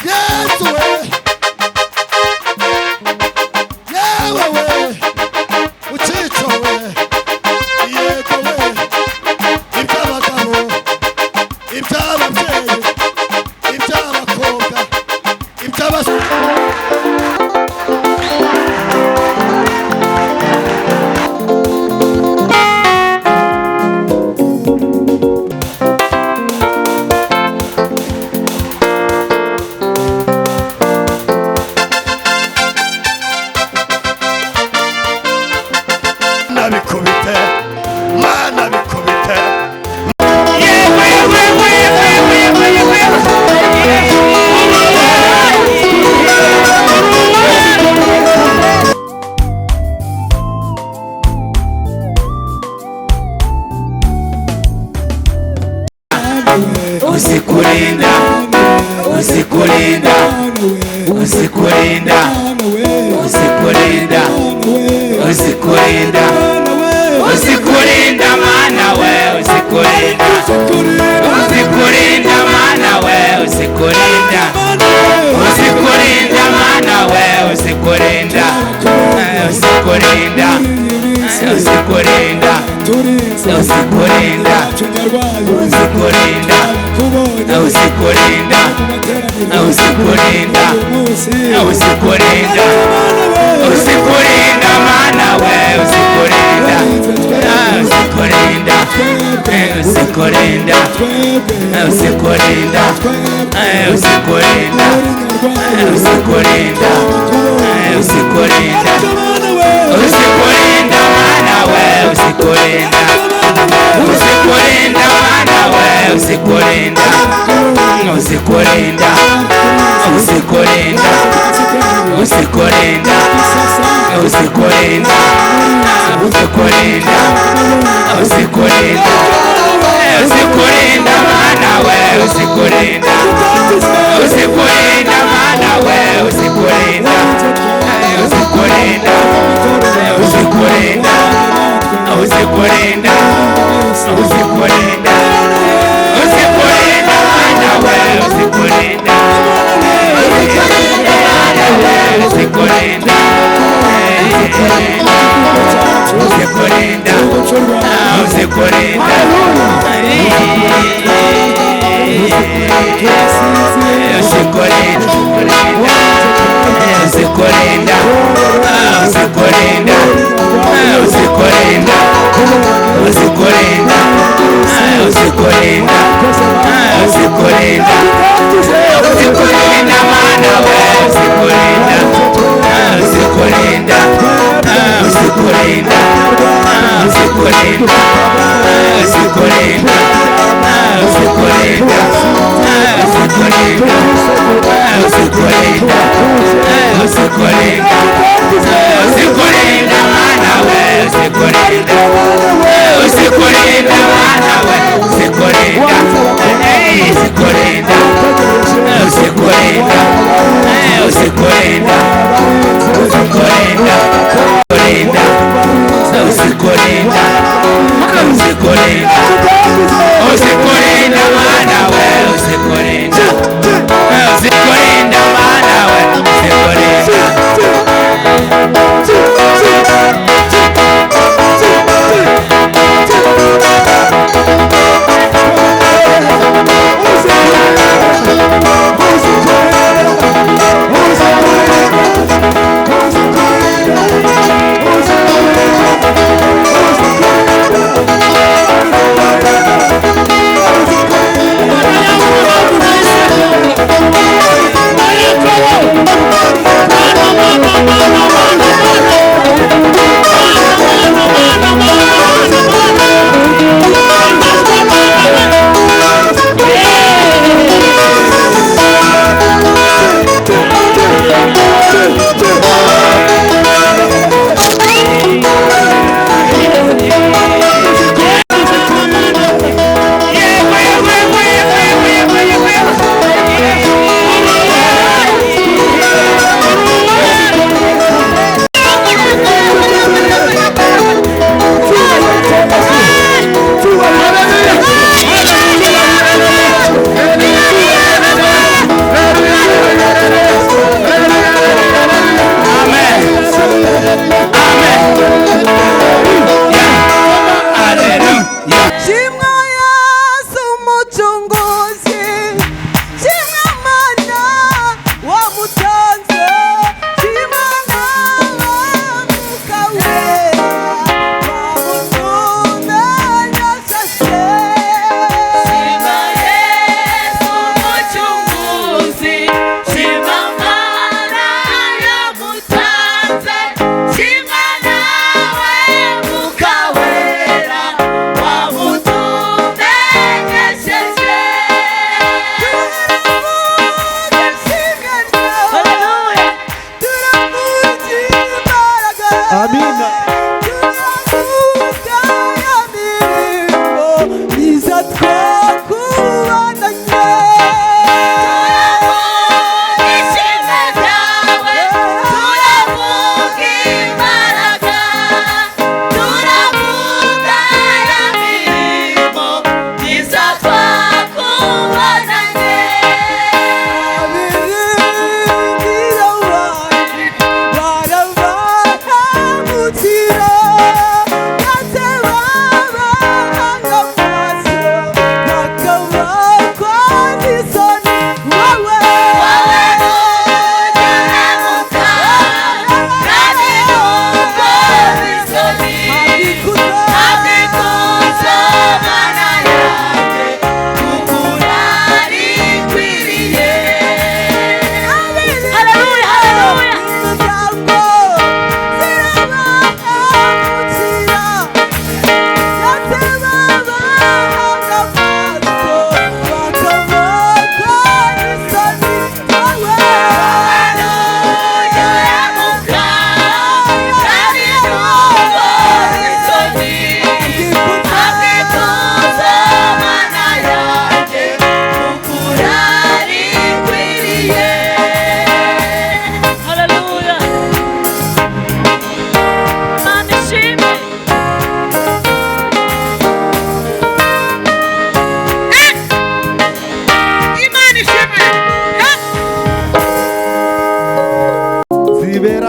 Yesu we, yewe we, Mucico we, yego we, iby'abagabo, iby'ababyeyi, iby'abakobwa, iby'abasore. Bikubite, mana bikubite. Usikulinda, usikulinda, usikulinda, usikulinda, usikulinda, usikulinda mana we, usikulinda, usikulinda mana we, usikulinda, usikulinda mana we, usikulinda, usikulinda, usikulinda, usikulinda, usikulinda, usikulinda, usikulinda, usikulinda, usikulinda mana we, usikulinda, usikulinda, usikulinda, usikulinda, usikulinda, usikulinda, usikulinda, usikulinda mana we, usikulinda, usikulinda mana we, usikulinda, usikulinda, usikulinda, usikulinda, usikulinda, usikulinda, usikulinda, usikulinda mana we, usikulinda, usikulinda mana we, usikulinda, usikulinda, usikulinda, usikulinda, usikulinda, usikulinda mana we, usikulinda, usikulinda, usikulinda, usikulinda, usikulinda, usikulinda, usikulinda, usikulinda, usikulinda, usikulinda, usikulinda mana we, usikulinda, usikulinda, usikulinda, usikulinda, usikulinda, usikulinda, usikulinda,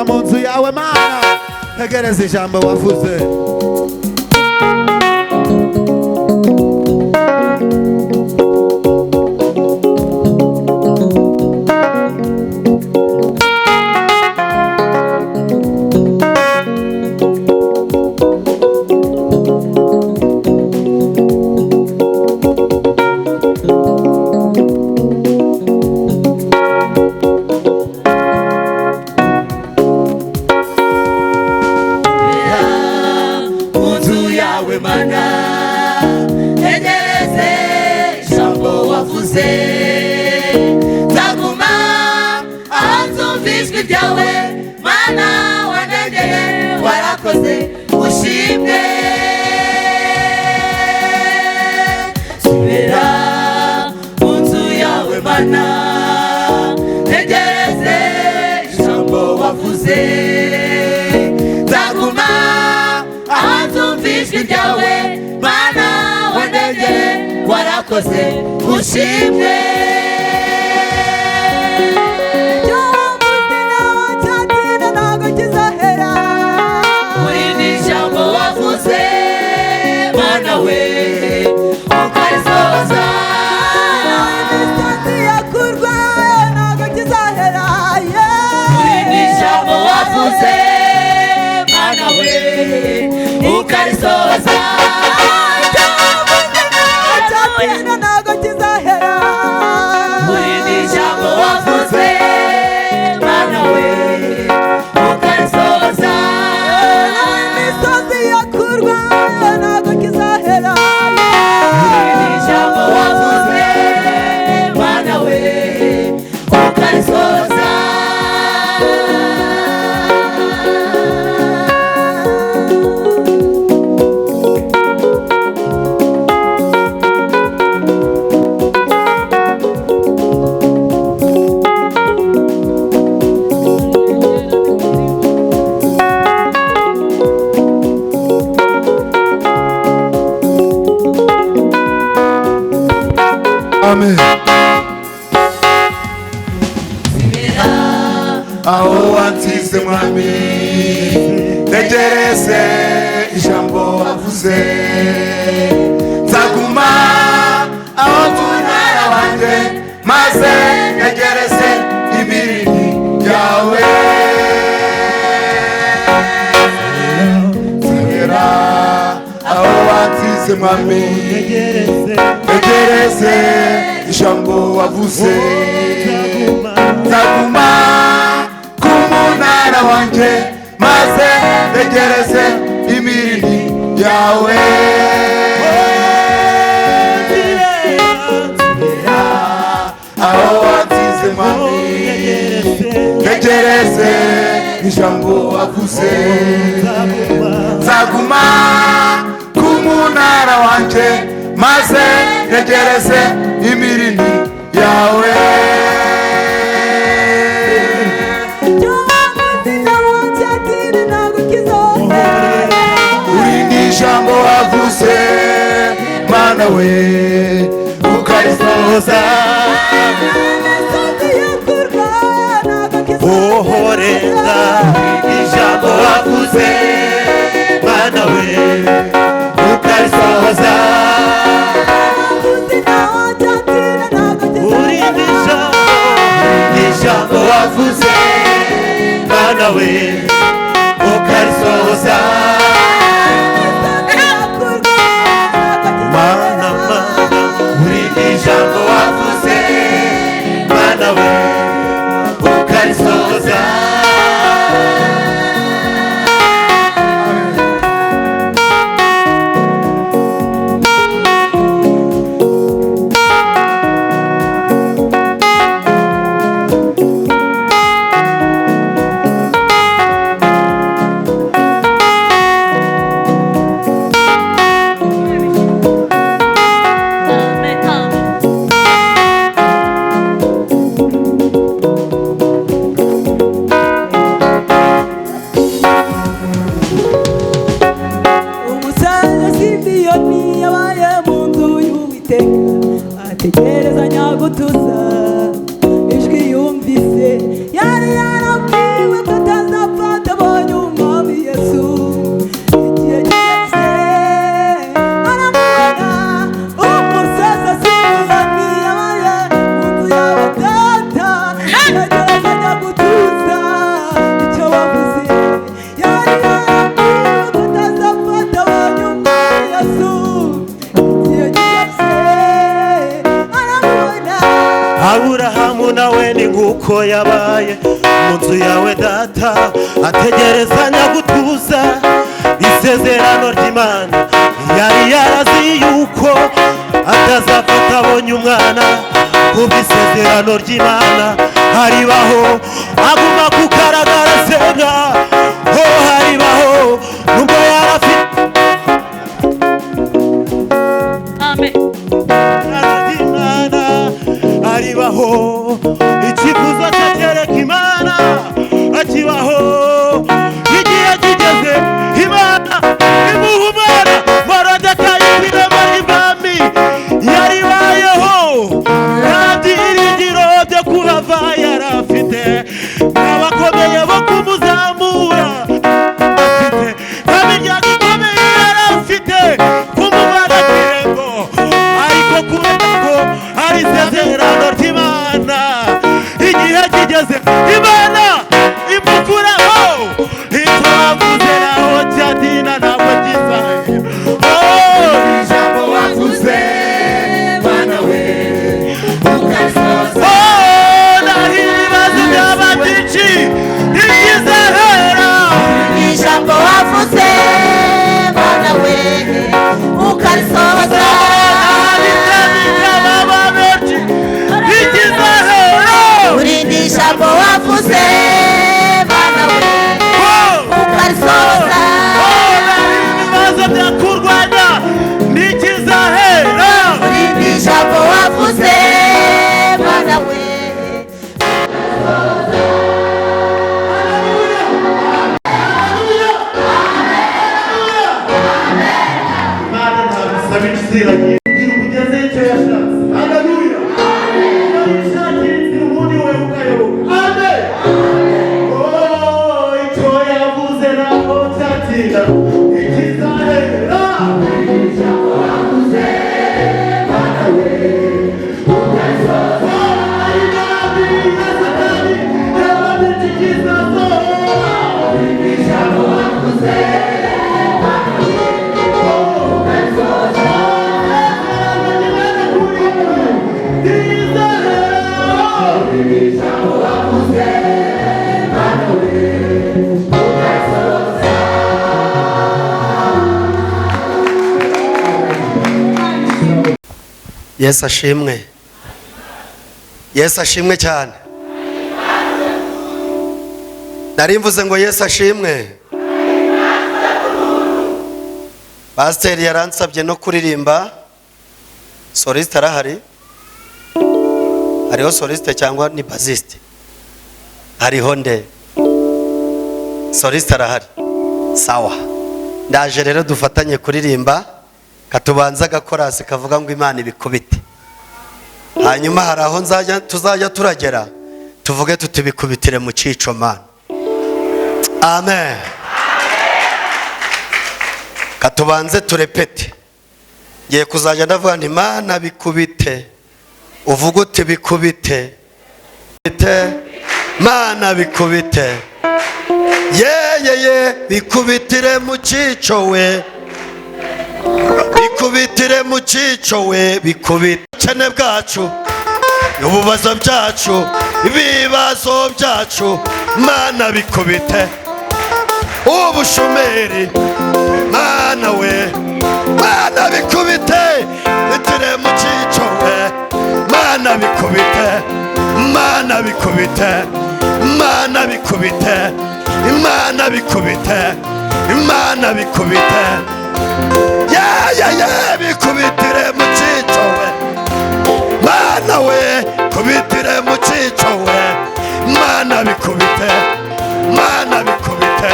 subira mu nzu yawe mana tegereza ijambo wavuze. Zaguma anzumvijwe byawe mana wanegeye warakoze ushimwe. Subira mu nzu yawe mana ntegereze ijambo wavuze. Zaguma anzumvijwe byawe mana wanegeye warakoze ushimwe. Amen. Aho wansize mwami ntegereze ijambo wavuze. Nzaguma aho tunara wanjye maze ntegereze imirimo yawe. Subira aho wansize mwami ntegereze ijambo wavuze. Nzaguma ku munara wanjye maze ntegereze imirimo yawe. Aho wansize mwami ntegereze ijambo wavuze. Nzaguma ku munara wanjye maze ntegereze imirimo yawe. Urindi ijambo wavuze mana we ukarisohoza. Uhoreza ijambo wavuze mana we ukarisohoza. Urindi ijambo wavuze mana we ukarisohoza. Mana urindi ijambo wavuze mana we ukarisohoza. uko yabaye mu nzu yawe data, ategerezanya gutuza isezerano ry'Imana. Yari yarazi yuko atazafata abonye umwana, kubw'isezerano ry'Imana haribaho aguma kugaragara senga. Ho haribaho nubwo yarafite Imana, haribaho ikifuzo cyakereka Imana, akibaho igihe kigeze Imana imuha umwana. Morodekayi w'irema ry'ibwami yaribayeho, nta byiringiro byo kuhava yari afite, abakomeye bo kumuzamura afite, nta miryango ikomeye yari afite kumubara kirembo, ariko kubera ko ari isezerano ry'Imana, igihe kigeze Imana imukuraho icyo wavuze naho cyatina ntabwo kizaye. ijambo wavuze Mana we ukasoza. Naho ibibazo byaba byinshi ntikizahera. Ijambo wavuze Mana we ukarisohoza. Baba benshi ntikizahera. Urinde ijambo wavuze Mana we ukarisohoza. Naho ibibazo byakurwanya ntikizahera. Urinde ijambo wavuze Mana we. Imana ntabisaba ikiziranye kugira ugeze icyo yashatse. Haleluya. Ishakira inzira ubundi we ukayoboka. Amen. Icyo yavuze ntabwo cyatinda ntikizahera. Ijambo wavuze Mana we ukasohoza. Imigambi ya Satani yabanje ikizasohoza. Ijambo wavuze Mana we ukasohoza. Ijambo wavuze Mana we ukasohoza. Yesu ashimwe. Yesu ashimwe cyane. Nari mvuze ngo Yesu ashimwe. Pasiteri yaransabye no kuririmba. Soliste arahari? Hariho soliste cyangwa ni basiste? Hariho nde? Soliste arahari? Sawa. Ndaje rero dufatanye kuririmba. Katubanza gakorasi kavuga ngo Imana ibikubite. Hanyuma hari aho tuzajya turagera tuvuge tutibikubitire mu cico Mana. Amen. Katubanze turepete. Ngiye kuzajya ndavuga nti Mana bikubite. Uvuga uti bikubite. Mana bikubite. Ye bikubitire mu cico we. Bikubitire mu cico we, bikubite ubukene bwacu, ububazo byacu, ibibazo byacu. Mana bikubite ubushomeri. Mana we Mana bikubite bitire mu cico we. Mana bikubite, Mana bikubite, Mana bikubite, Imana bikubite, Imana bikubite. Bikubitire mu cico we. Mana we kubitire mu cico we. Mana bikubite, Mana bikubite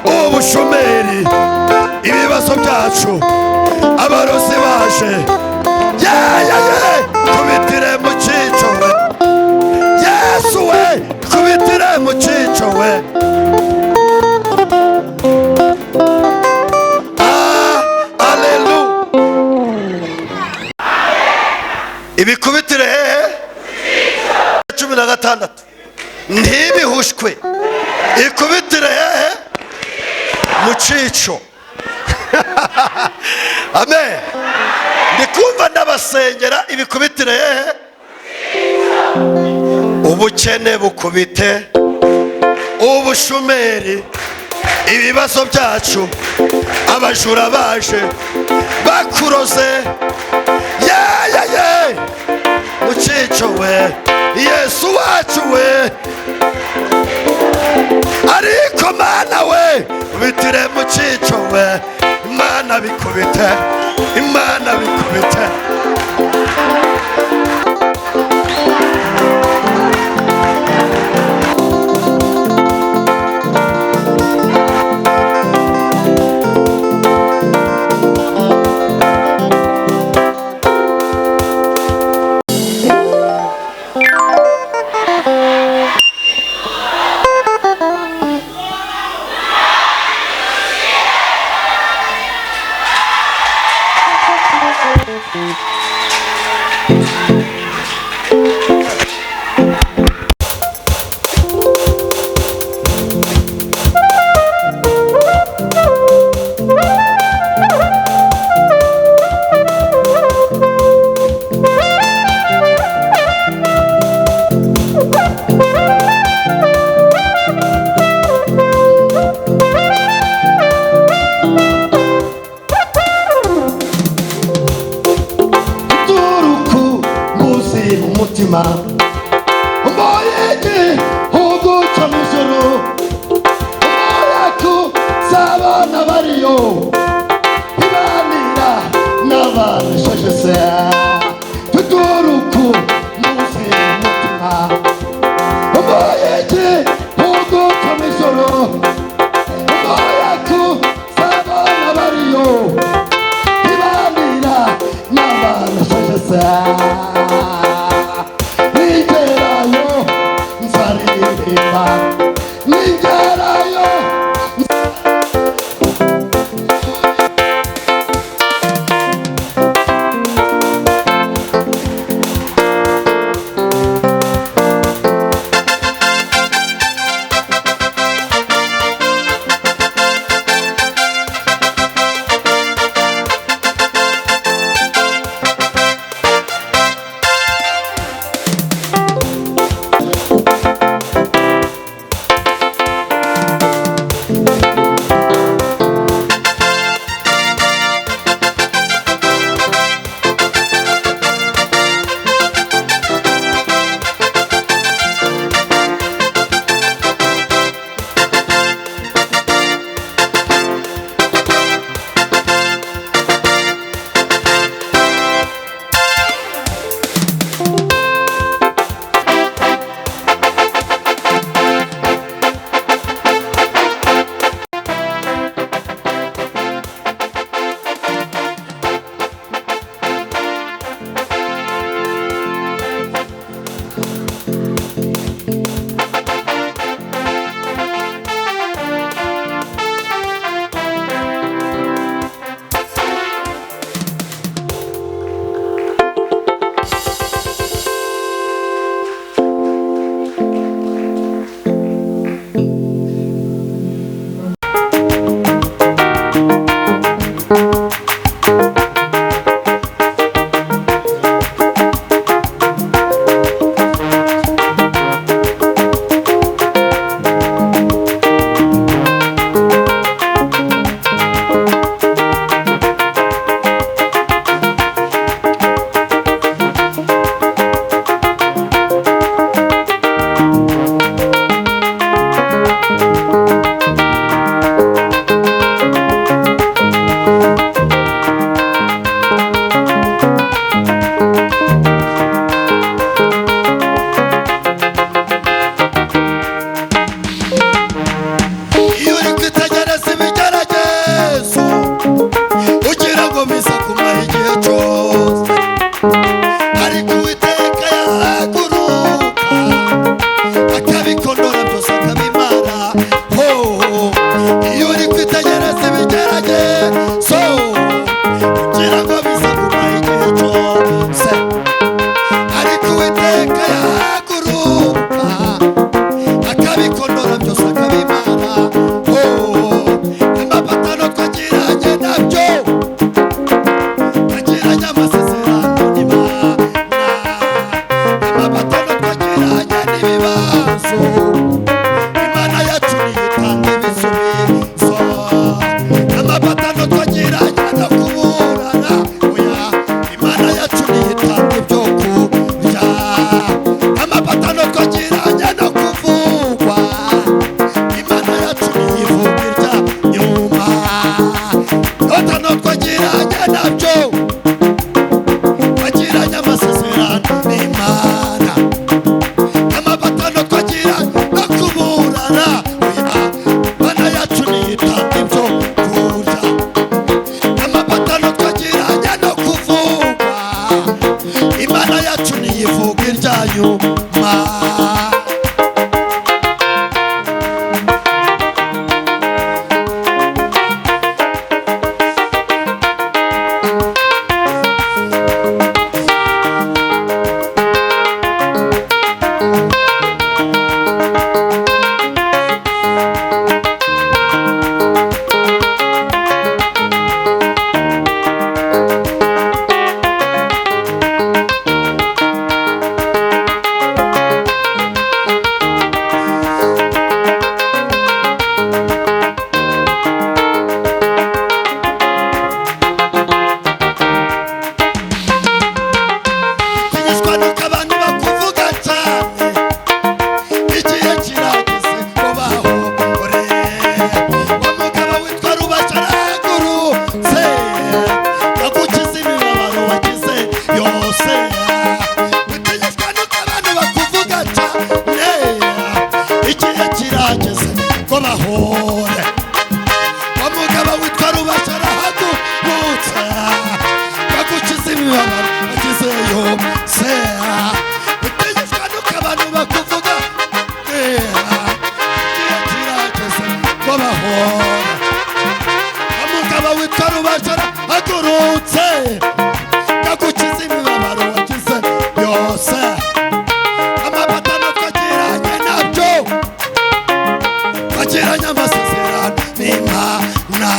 ubushomeri, ibibazo byacu, abarozi baje. Kubitire mu cico we. Yesu we kubitire mu cico we. Ibikubitire hehe? 16 ntibihushwe. Ikubitire hehe? Mu cico. Amen. Ndikumva ndabasengera ibikubitire hehe? ubukene bukubite, ubushumeri, ibibazo byacu, abajura baje bakuroze, ye mucico we, Yesu wacu we, ariko mana we bitire mucico we, Imana bikubite, Imana bikubite. Moyege hogo chamishoro Moyaku sabana bariyo Ibanira n'abana shashese Tuturuku musi mutima Moyege hogo chamishoro Moyaku sabana bariyo Ibanira n'abana shashese ibibazo Imana yacu niyitanga ibisubizo amapatano twagiranye no kuburana oya Imana yacu niyitanga ibyo kurya amapatano twagiranye no kuvugwa Imana yacu niyivuga irya nyuma notano twagiranye nabyo twagiranye amasezerano n'Imana amapatano twagiranye no kuburana oya Imana yacu niyitanga ibyo kurya amapatano twagiranye no kuvugwa Imana yacu niyivuga irya nyuma Tigishwa nuko abantu bakuvuga cyane igihe kirageze ngo bahore umugabo witwa Rubasha arahagurutse agukiza imibabaro wagize yose tigishwa nuko abantu bakuvuga cyane igihe kirageze ngo bahore umugabo witwa Rubasha arahagurutse agukiza imibabaro wagize yose utegetswe nuko abantu bakuvuga igihe kirageze ngo bahora umugabo witwa Rubasha arahagurutse agukiza imibabaro wagize yose amapatano twagiranye nabyo twagiranye amasezerano n'Imana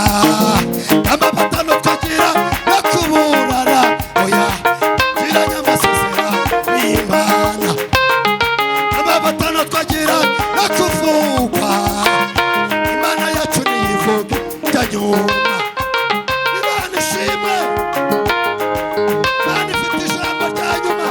amapatano twagira no kuburana oya twagiranye amasezerano n'Imana amapatano twagira no kuvugwa Imana yacu niyivuga irya nyuma Imana ishimwe Imana ifite ijambo rya nyuma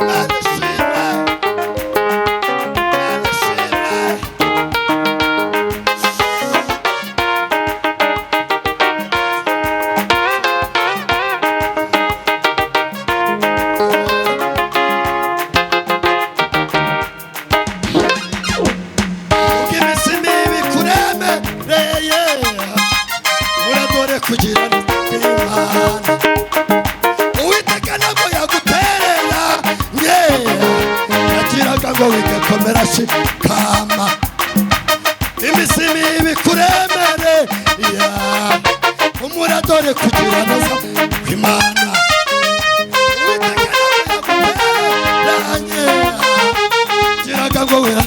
Imana ishimwe Imana ishimwe iminsi mibi kuremereye uradore kugira Imana Uwiteka ntabwo yaguterera yagiraga ngo wigakomera shikama iminsi mibi kuremereye umuradore kugira neza Imana Uwiteka ntabwo yagutereranye yagiraga ngo wigakomera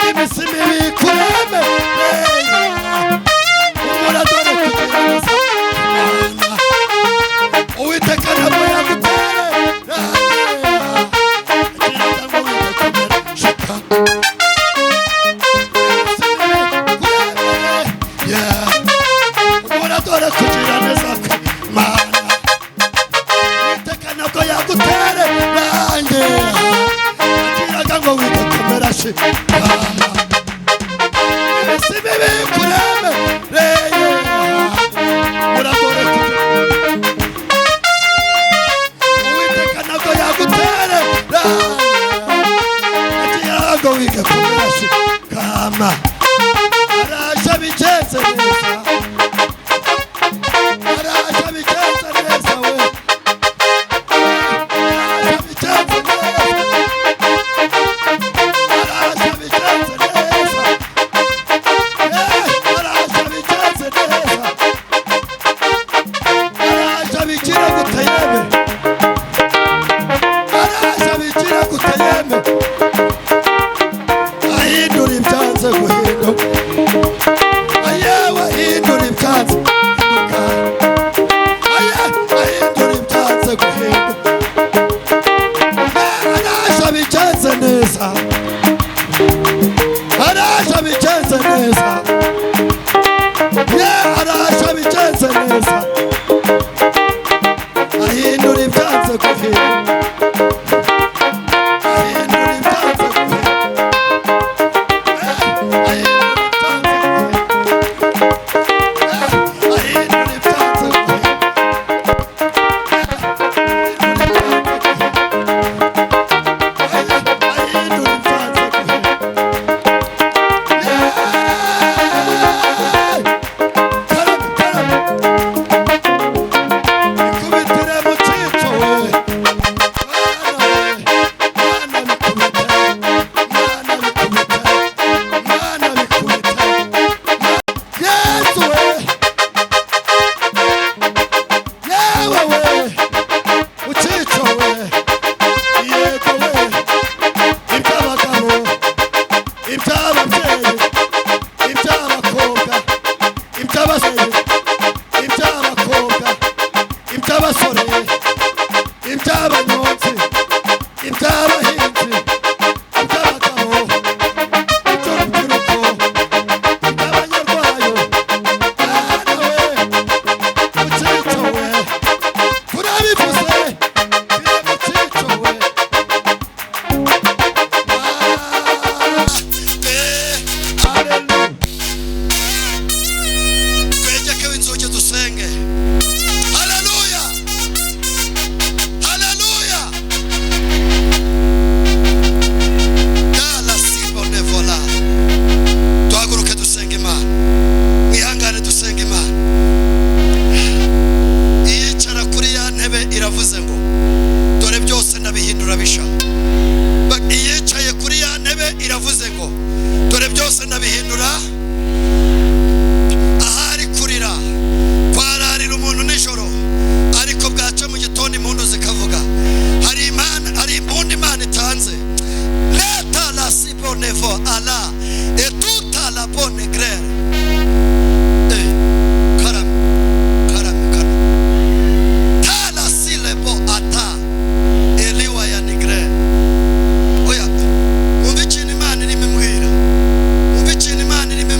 iminsi mibi kuremereye umuradore kugira neza Imana Uwiteka ntabwo yagutereranye yagiraga ngo wigakomera shikama umuradore kugira neza Imana Uwiteka ntabwo yagutereranye yagiraga ngo wigakomera shikama iminsi mibi kuremereye umuradore kugira Uwiteka ntabwo yagutereranye yagiraga ngo wigakomera shikama araje abigenze neza araje abigenze neza we gutayeme araje abigira gutayeme ahindura ibyanze guhinduka ayewe ahindura ibyanze guhinduka ahindura ibyanze guhinduka araje abigenze neza araje abigenze neza araje abigenze neza ahindura ibyanze guhinduka ahindura ibyanze guhinduka Imana irimo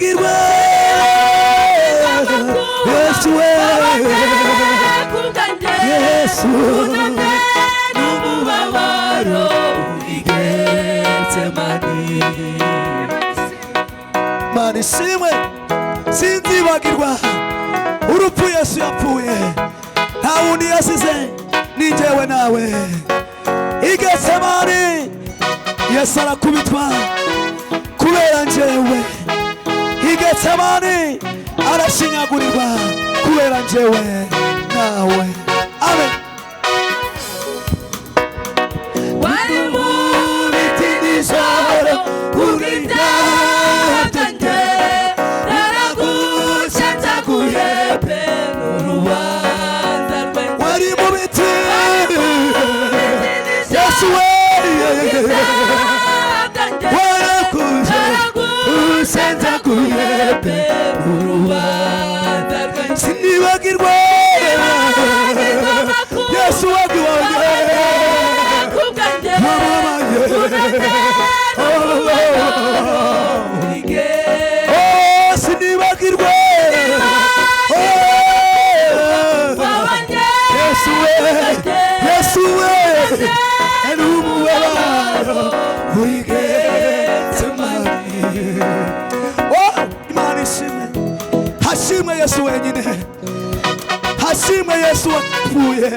sinibagirwa Yesu we Yesu n'umubabaro w'Igetsemani. Mana ishimwe sinzibagirwa urupfu Yesu yapfuye nta wundi yasize ni jyewe nawe i Getsemani Yesu arakubitwa kubera njyewe i Getsemani arashinyagurirwa kubera njyewe nawe amen Wari mu biti nijoro ubw'ibyaha byanjye naragushenjaguye pe n'urubanza rwe. wari mu biti Yesu we naragushenjaguye pe n'urubanza rwe. sinibagirwa Yesu wagiwanye sinibagirwa Yesu we n'umubabaro w'Igetsemani. Imana ishimwe hashimwe Yesu wenyine hashimwe Yesu wapfuye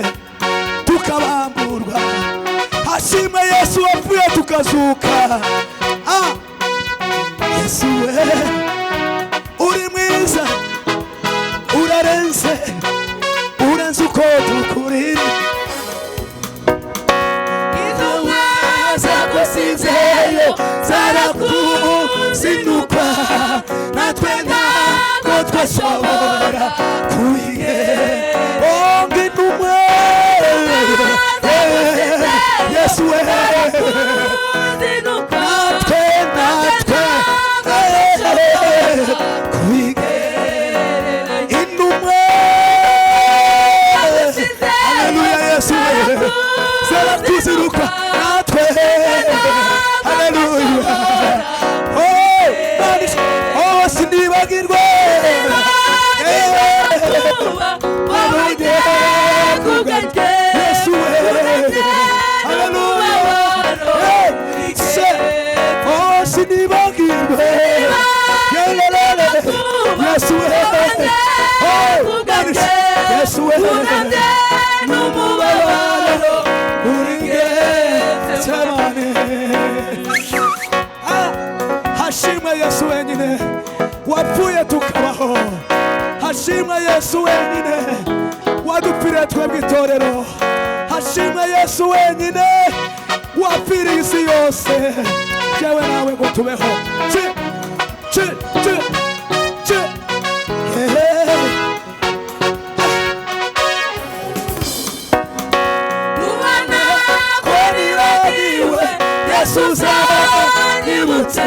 tukabamburwa hashimwe Yesu wapfuye tukazuka Yesu we uri mwiza urarenze urenze uko tukurira Intumwa zagusizeyo zarakuzinukwa natwe ntabwo twashobora kuyigenga intumwa Yesu we natwe kuyigenga intumwa haleluya Yesu we zaratuziruka natwe haleluya sinibagirwa Yesu we haleluya sinibagirwa Yesu we Yesu we n'umubabaro w'Igetsemani. Hashimwe Yesu wenyine wapfuye tukabaho hashimwe Yesu wenyine wadupfiriye twebwe itorero hashimwe Yesu wenyine wapfiriye isi yose jewe nawe ngo tubeho Yesu uzanyibutse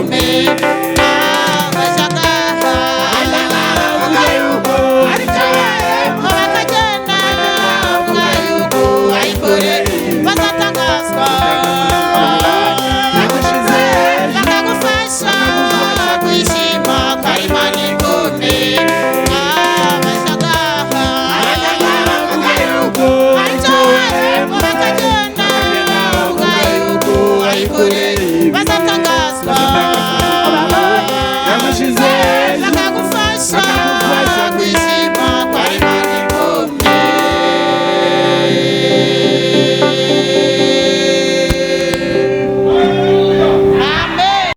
bikomeye